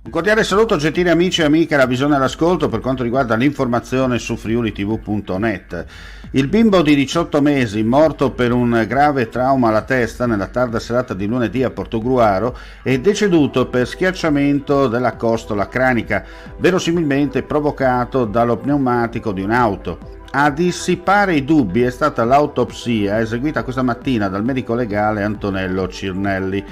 Un cordiale saluto gentili amici e amiche alla visione e all'ascolto per quanto riguarda l'informazione su friulitv.net. Il bimbo di 18 mesi, morto per un grave trauma alla testa nella tarda serata di lunedì a Portogruaro, è deceduto per schiacciamento della costola cranica, verosimilmente provocato dallo pneumatico di un'auto. A dissipare i dubbi è stata l'autopsia eseguita questa mattina dal medico legale Antonello Cirnelli.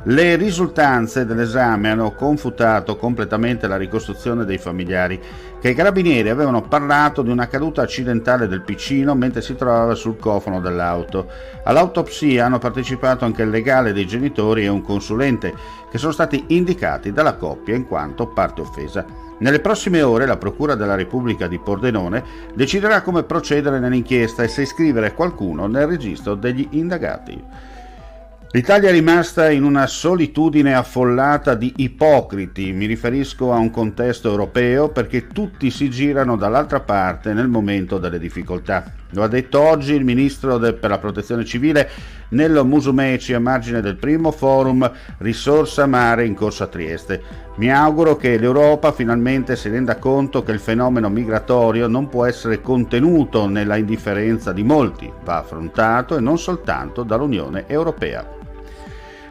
Le risultanze dell'esame hanno confutato completamente la ricostruzione dei familiari, che i carabinieri avevano parlato di una caduta accidentale del piccino mentre si trovava sul cofano dell'auto. All'autopsia hanno partecipato anche il legale dei genitori e un consulente, che sono stati indicati dalla coppia in quanto parte offesa. Nelle prossime ore la Procura della Repubblica di Pordenone deciderà come procedere nell'inchiesta e se iscrivere qualcuno nel registro degli indagati. L'Italia è rimasta in una solitudine affollata di ipocriti, mi riferisco a un contesto europeo perché tutti si girano dall'altra parte nel momento delle difficoltà. Lo ha detto oggi il ministro per la protezione civile Nello Musumeci a margine del primo forum Risorsa Mare in corso a Trieste. Mi auguro che l'Europa finalmente si renda conto che il fenomeno migratorio non può essere contenuto nella indifferenza di molti, va affrontato e non soltanto dall'Unione Europea.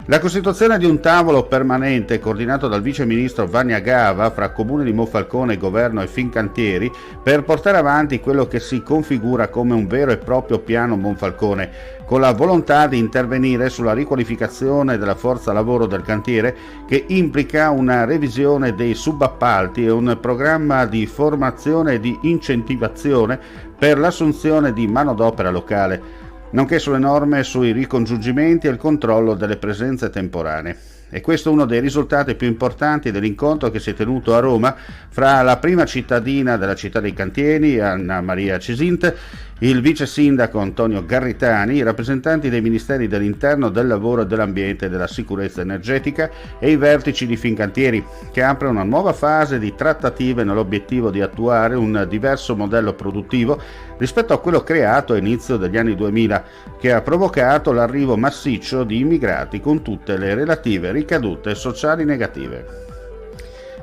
La costituzione di un tavolo permanente coordinato dal vice ministro Vania Gava fra Comune di Monfalcone, Governo e Fincantieri per portare avanti quello che si configura come un vero e proprio piano Monfalcone, con la volontà di intervenire sulla riqualificazione della forza lavoro del cantiere, che implica una revisione dei subappalti e un programma di formazione e di incentivazione per l'assunzione di manodopera locale, nonché sulle norme sui ricongiungimenti e il controllo delle presenze temporanee. E questo è uno dei risultati più importanti dell'incontro che si è tenuto a Roma fra la prima cittadina della città dei cantieri, Anna Maria Cesint, il vice sindaco Antonio Garritani, i rappresentanti dei ministeri dell'Interno, del Lavoro e dell'Ambiente e della Sicurezza Energetica e i vertici di Fincantieri, che apre una nuova fase di trattative nell'obiettivo di attuare un diverso modello produttivo rispetto a quello creato a inizio degli anni 2000, che ha provocato l'arrivo massiccio di immigrati con tutte le relative ricadute sociali negative.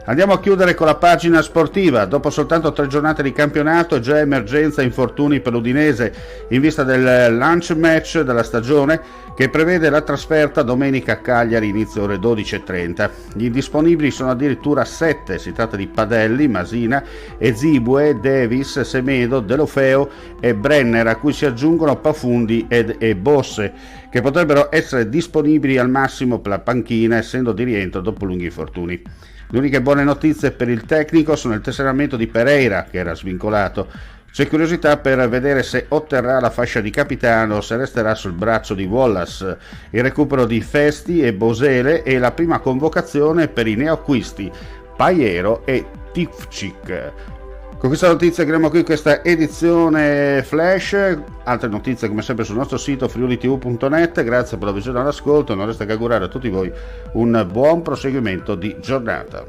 Andiamo a chiudere con la pagina sportiva. Dopo soltanto 3 giornate di campionato, già emergenza infortuni per l'Udinese in vista del lunch match della stagione che prevede la trasferta domenica a Cagliari inizio ore 12:30. Gli indisponibili sono addirittura 7, si tratta di Padelli, Masina, Ezibue, Davis, Semedo, Delofeo e Brenner, a cui si aggiungono Pafundi e Bosse, che potrebbero essere disponibili al massimo per la panchina essendo di rientro dopo lunghi infortuni. Le uniche buone notizie per il tecnico sono il tesseramento di Pereira, che era svincolato. C'è curiosità per vedere se otterrà la fascia di capitano o se resterà sul braccio di Wallace, il recupero di Festi e Bosele e la prima convocazione per i neoacquisti Paiero e Tifcik. Con questa notizia chiudiamo qui questa edizione flash. Altre notizie come sempre sul nostro sito friulitv.net. Grazie per la visione e l'ascolto, non resta che augurare a tutti voi un buon proseguimento di giornata.